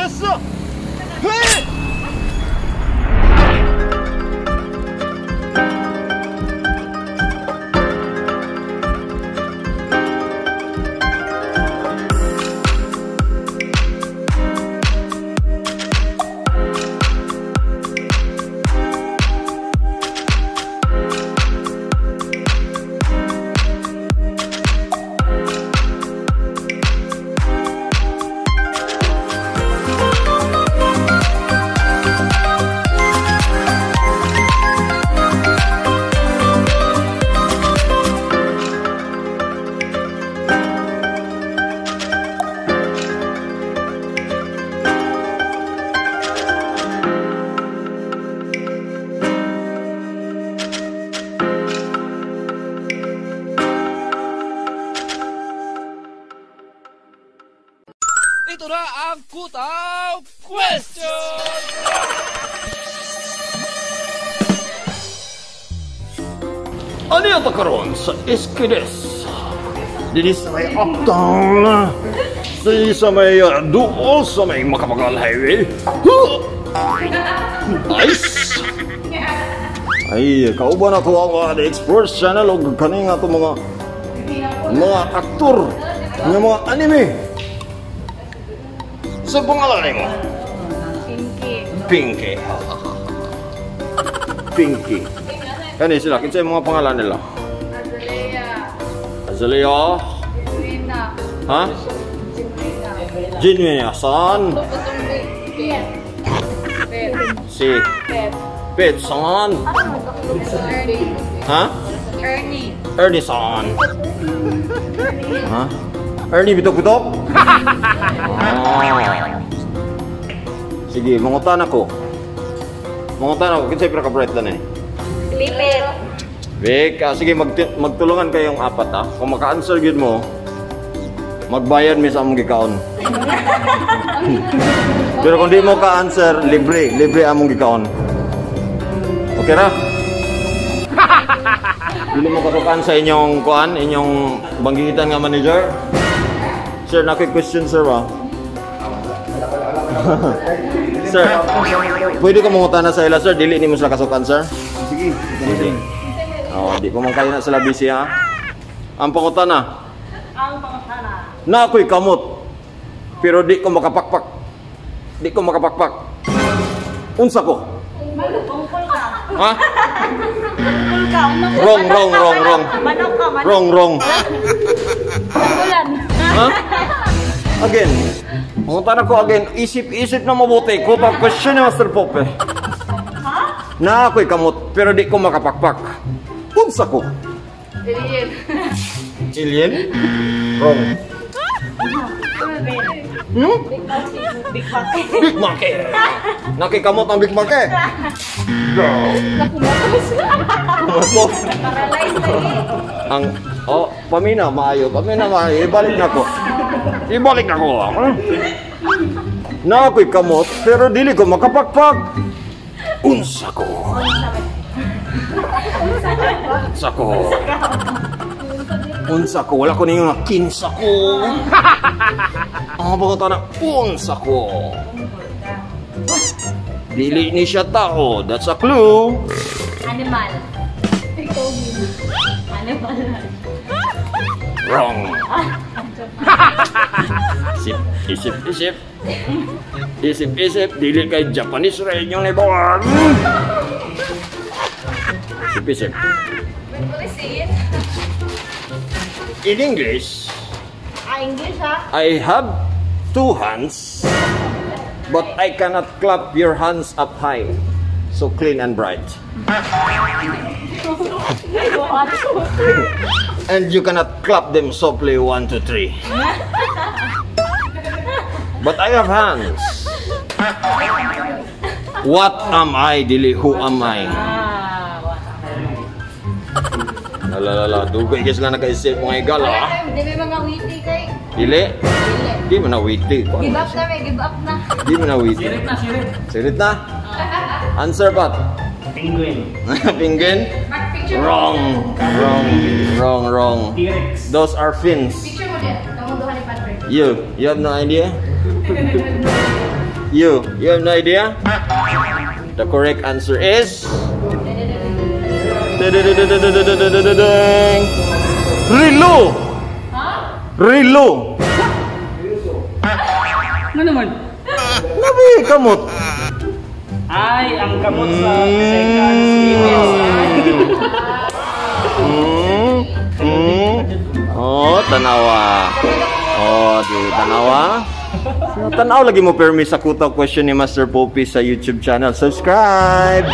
Yes, sir. Hey! Ito na ang Kutaw Question! Ano yung karon sa Esquides? Dili sa may uptown. Sa may duol sa may Makapagal Highway. Nice! Ay, kauban na ito ang Explorers Channel o kaning ato mga aktor ng mga anime. Sa pangalan mo? Pinky. Pinky. Kani sila, kinsa yung mga pangalan nila? Azalea. Ha? Jinwina. San? Si Pet. San? Ha? Ernie San. Ha? Ernie bitok-bitok? Sige, mangutan ako. Kinsa yung pinaka-bright lang eh? Lipit. Vic, sige, magtulungan kayong apat ha. Kung maka-answer yun mo, magbayad mi sa among gikaon. Pero kung di mo ka-answer, libre among gikaon. Okay ra? Dili mo katukan sa inyong kuan, inyong banggitan nga manager. Sir, naki-question sir ba? Sir, pwede ka mangutan na sa ila sir, dili ni mo sila kasukan sir? Sige. Di pa man kayo na sila busy ha? Ang pangutan na? Na ako'y kamot, pero di ko makapakpak. Unsa ko? Ha? Wrong. Ha? Again. Pangutan ako again. Isip na mabuti. Ko pa question ni Master Pope. Na ako'y kamot, pero di ko makapakpak. Unsa ko? Alien? Wrong. Big Monkey. Nakikamot ang Big Monkey. Kumatos. Ang pamina maayo. Ibalik na ko. Na ako'y kamot, pero dili ko makapakpak. Unsa ko? Wala ko na yung kinsa ko. Ang bago na, unsa ko? Dili ni siya tao. That's a clue. Animal. Wrong. Isip. Dili kay Japanese rin yung naibawan. Isip. In English, English ha? I have two hands, but I cannot clap your hands up high. So clean and bright. And you cannot clap them softly 1, 2, 3. But I have hands. What am I, Dili? Who am I? Lala, dugay guys nga nakaisip mga igala. Di may mga witty kay. Dili? Di mo na witty. Give up na. Di mo na witty. Sirit na? Answer pat? Penguin. Penguin? Wrong. T-Rex. Those are fins. Picture mo din. Kamunduhan ni Patrick. You have no idea? You have no idea? The correct answer is... Relo! Relo! Ano naman? Nabi, kamot. Ay, ang kamot sa seconds limits. Oh, tanawa. Oh, di tanawa. Tanaw lagi mo permis sa Kutaw Question ni Master Poppy sa YouTube channel. Subscribe!